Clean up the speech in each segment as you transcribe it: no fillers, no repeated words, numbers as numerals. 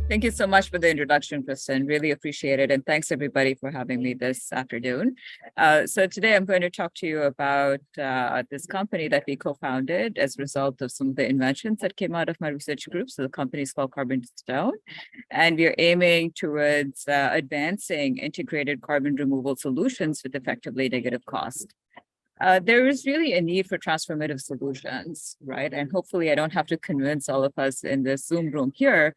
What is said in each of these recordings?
Thank you so much for the introduction, Kristen. Really appreciate it. And thanks everybody for having me this afternoon. So today I'm going to talk to you about this company that we co-founded as a result of some of the inventions that came out of my research group. So the company is called Carbon to Stone. And we're aiming towards advancing integrated carbon removal solutions with effectively negative cost. There is really a need for transformative solutions, right? And hopefully I don't have to convince all of us in this Zoom room here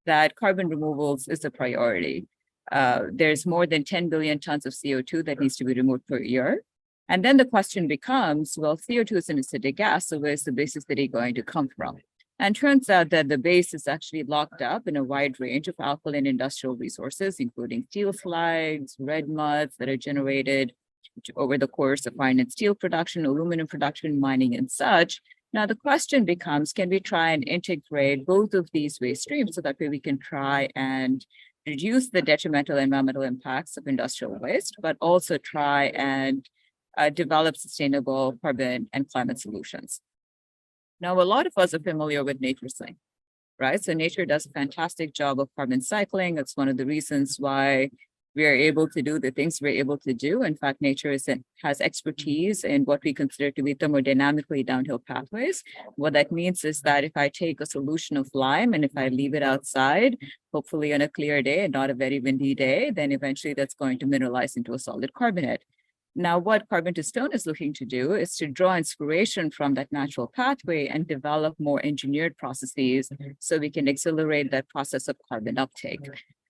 that carbon removals is a priority. There's more than 10 billion tons of CO2 that needs to be removed per year. And then the question becomes, well, CO2 is an acidic gas, so where's the base acidity going to come from? And turns out that the base is actually locked up in a wide range of alkaline industrial resources, including steel slags, red muds that are generated over the course of iron and steel production, aluminum production, mining, and such. Now, the question becomes, can we try and integrate both of these waste streams so that way we can try and reduce the detrimental environmental impacts of industrial waste, but also try and develop sustainable carbon and climate solutions? Now, a lot of us are familiar with nature's thing, right? So nature does a fantastic job of carbon cycling. It's one of the reasons why we are able to do the things we're able to do. In fact, nature has expertise in what we consider to be thermodynamically downhill pathways. What that means is that if I take a solution of lime and if I leave it outside, hopefully on a clear day and not a very windy day, then eventually that's going to mineralize into a solid carbonate. Now, what Carbon to Stone is looking to do is to draw inspiration from that natural pathway and develop more engineered processes so we can accelerate that process of carbon uptake.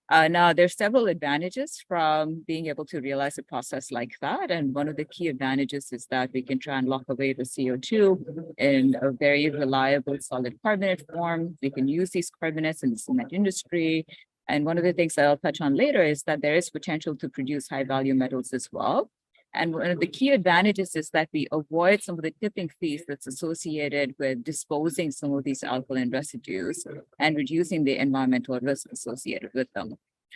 Now, there's several advantages from being able to realize a process like that. And one of the key advantages is that we can try and lock away the CO2 in a very reliable solid carbonate form. We can use these carbonates in the cement industry. And one of the things that I'll touch on later is that there is potential to produce high value metals as well. And one of the key advantages is that we avoid some of the tipping fees that's associated with disposing some of these alkaline residues and reducing the environmental risk associated with them.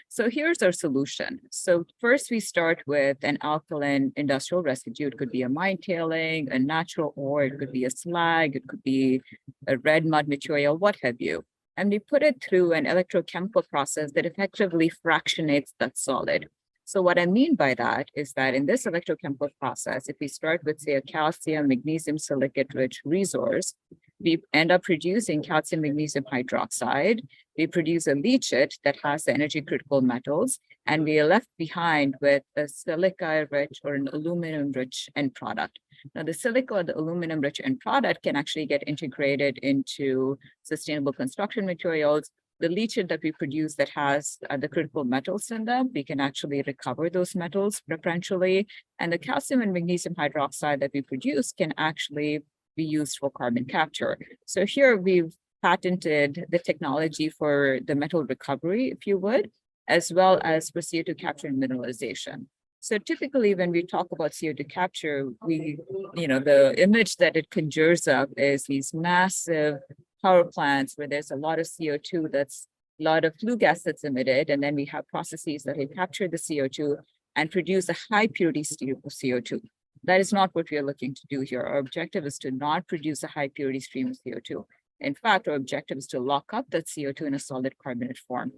So here's our solution. So first we start with an alkaline industrial residue. It could be a mine tailing, a natural ore, it could be a slag, it could be a red mud material, what have you. And we put it through an electrochemical process that effectively fractionates that solid. So what I mean by that is that in this electrochemical process, if we start with, say, a calcium, magnesium silicate-rich resource, we end up producing calcium magnesium hydroxide. We produce a leachate that has the energy critical metals, and we are left behind with a silica-rich or an aluminum-rich end product. Now, the silica or the aluminum-rich end product can actually get integrated into sustainable construction materials. The leachate that we produce that has the critical metals in them, we can actually recover those metals preferentially. And the calcium and magnesium hydroxide that we produce can actually be used for carbon capture. So here we've patented the technology for the metal recovery, if you would, as well as for CO2 capture and mineralization. So typically when we talk about CO2 capture, the image that it conjures up is these massive power plants where there's a lot of CO2, that's a lot of flue gas that's emitted, and then we have processes that can capture the CO2 and produce a high purity stream of CO2. That is not what we are looking to do here. Our objective is to not produce a high purity stream of CO2. In fact, our objective is to lock up that CO2 in a solid carbonate form.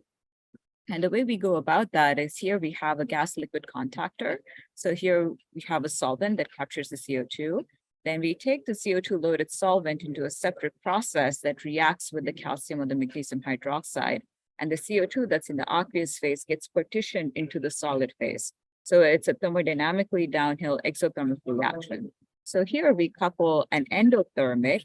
And the way we go about that is here we have a gas liquid contactor. So here we have a solvent that captures the CO2. Then we take the CO2 loaded solvent into a separate process that reacts with the calcium or the magnesium hydroxide. And the CO2 that's in the aqueous phase gets partitioned into the solid phase. So it's a thermodynamically downhill exothermic reaction. So here we couple an endothermic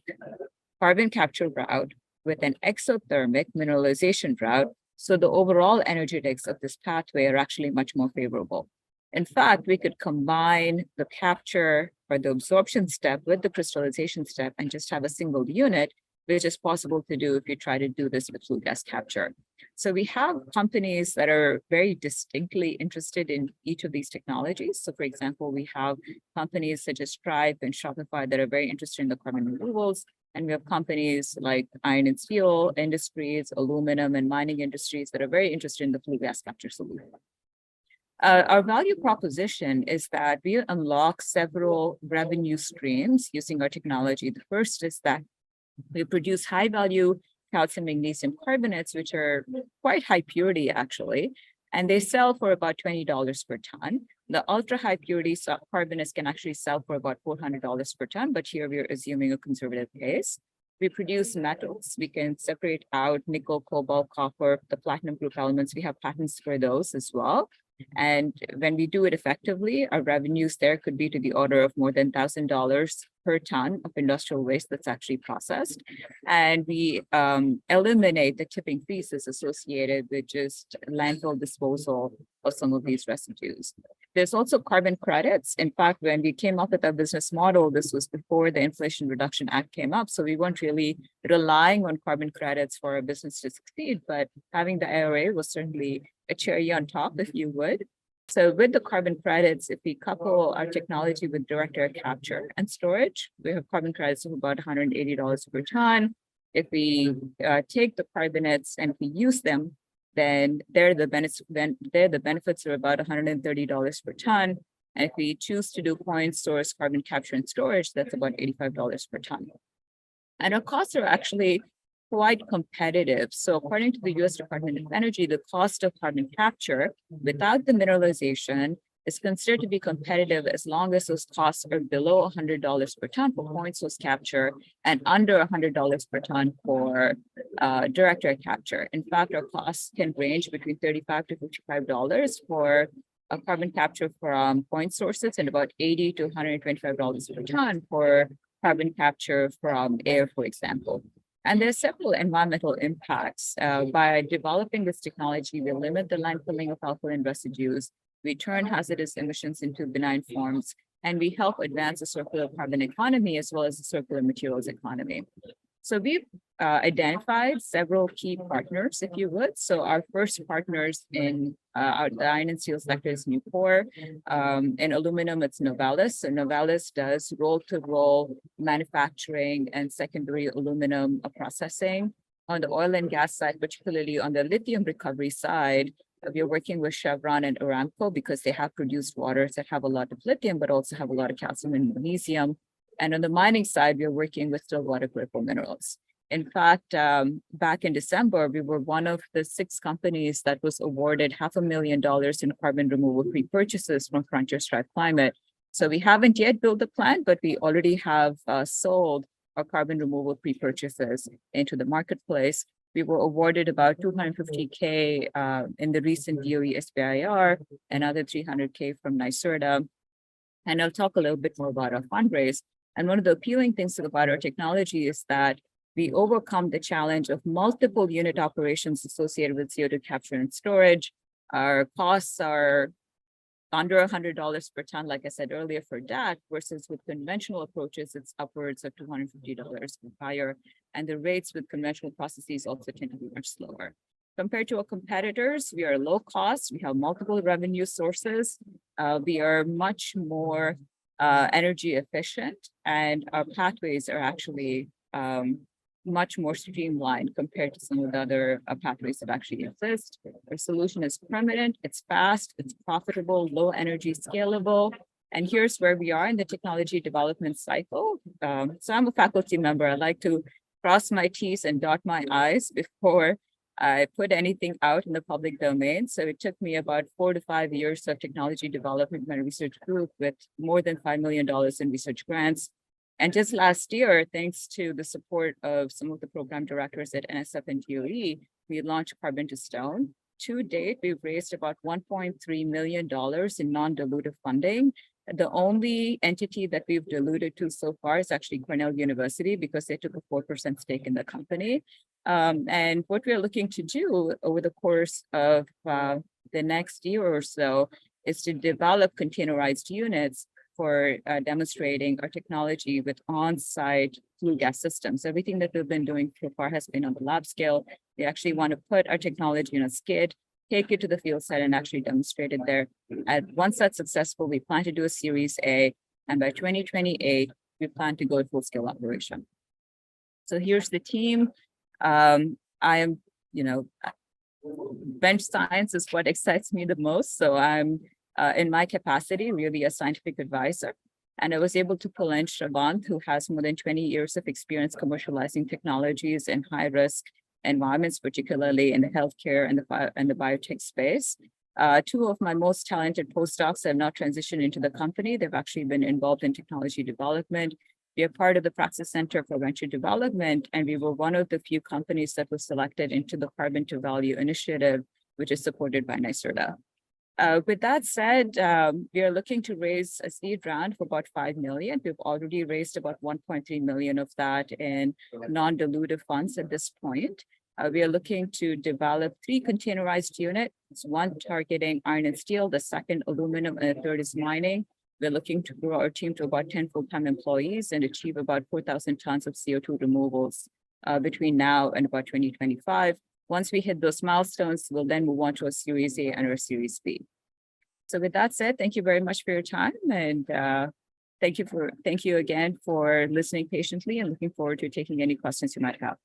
carbon capture route with an exothermic mineralization route. So the overall energetics of this pathway are actually much more favorable. In fact, we could combine the capture or the absorption step with the crystallization step and just have a single unit, which is possible to do if you try to do this with flue gas capture. So we have companies that are very distinctly interested in each of these technologies. So for example, we have companies such as Stripe and Shopify that are very interested in the carbon removals. And we have companies like iron and steel industries, aluminum and mining industries that are very interested in the flue gas capture solution. Our value proposition is that we unlock several revenue streams using our technology. The first is that we produce high value calcium magnesium carbonates, which are quite high purity actually, and they sell for about $20 per ton. The ultra high purity carbonates can actually sell for about $400 per ton, but here we're assuming a conservative case. We produce metals. We can separate out nickel, cobalt, copper, the platinum group elements. We have patents for those as well. And when we do it effectively, our revenues there could be to the order of more than $1,000 per ton of industrial waste that's actually processed. And we eliminate the tipping fees associated with just landfill disposal of some of these residues. There's also carbon credits. In fact, when we came up with our business model, this was before the Inflation Reduction Act came up. So we weren't really relying on carbon credits for our business to succeed, but having the IRA was certainly a cherry on top, if you would. So with the carbon credits, if we couple our technology with direct air capture and storage, we have carbon credits of about $180 per ton. If we take the carbonates and we use them, then the benefits are about $130 per ton. And if we choose to do point source carbon capture and storage, that's about $85 per ton. And our costs are actually quite competitive. So according to the US Department of Energy, the cost of carbon capture without the mineralization is considered to be competitive as long as those costs are below $100 per ton for point source capture and under $100 per ton for direct air capture. In fact, our costs can range between $35 to $55 for carbon capture from point sources and about $80 to $125 per ton for carbon capture from air, for example. And there are several environmental impacts. By developing this technology, we limit the landfilling of alkaline residues, we turn hazardous emissions into benign forms, and we help advance the circular carbon economy as well as the circular materials economy. So we've identified several key partners, if you would. So our first partners in the iron and steel sector is Nucor. In aluminum, it's Novelis. So Novelis does roll-to-roll manufacturing and secondary aluminum processing. On the oil and gas side, particularly on the lithium recovery side, we are working with Chevron and Aramco because they have produced waters that have a lot of lithium, but also have a lot of calcium and magnesium. And on the mining side, we're working with Stillwater critical minerals. In fact, back in December, we were one of the 6 companies that was awarded $500,000 in carbon removal pre-purchases from Frontier Strive Climate. So we haven't yet built the plant, but we already have sold our carbon removal pre-purchases into the marketplace. We were awarded about $250K in the recent DOE SBIR, another $300K from NYSERDA. And I'll talk a little bit more about our fundraise. And one of the appealing things about our technology is that we overcome the challenge of multiple unit operations associated with CO2 capture and storage. Our costs are under $100 per ton, like I said earlier, for that, versus with conventional approaches, it's upwards of $250 higher. And the rates with conventional processes also tend to be much slower. Compared to our competitors, we are low cost. We have multiple revenue sources. We are much more energy efficient, and our pathways are actually much more streamlined compared to some of the other pathways that actually exist. Our solution is permanent, it's fast, it's profitable, low energy, scalable. And here's where we are in the technology development cycle. So I'm a faculty member. I like to cross my T's and dot my I's before I put anything out in the public domain. So it took me about 4 to 5 years of technology development in my research group with more than $5 million in research grants. And just last year, thanks to the support of some of the program directors at NSF and DOE, we launched Carbon to Stone. To date, we've raised about $1.3 million in non-dilutive funding. The only entity that we've diluted to so far is actually Cornell University because they took a 4% stake in the company. And what we're looking to do over the course of the next year or so is to develop containerized units for demonstrating our technology with on-site flue gas systems. Everything that we've been doing so far has been on the lab scale. We actually want to put our technology in a skid, take it to the field site and actually demonstrate it there. And once that's successful, we plan to do a Series A, and by 2028, we plan to go to full-scale operation. So here's the team. I am, bench science is what excites me the most. So I'm in my capacity, really a scientific advisor. And I was able to pull in Shravant, who has more than 20 years of experience commercializing technologies in high-risk environments, particularly in the healthcare and the biotech space. Two of my most talented postdocs have now transitioned into the company. They've actually been involved in technology development. We are part of the Praxis Center for Venture Development, and we were one of the few companies that was selected into the Carbon to Value initiative, which is supported by NYSERDA. With that said, we are looking to raise a seed round for about 5 million. We've already raised about 1.3 million of that in non-dilutive funds at this point. We are looking to develop 3 containerized units, one targeting iron and steel, the second aluminum, and the third is mining. We're looking to grow our team to about 10 full-time employees and achieve about 4,000 tons of CO2 removals between now and about 2025. Once we hit those milestones, we'll then move on to a Series A and a Series B. So with that said, thank you very much for your time, and thank you again for listening patiently, and looking forward to taking any questions you might have.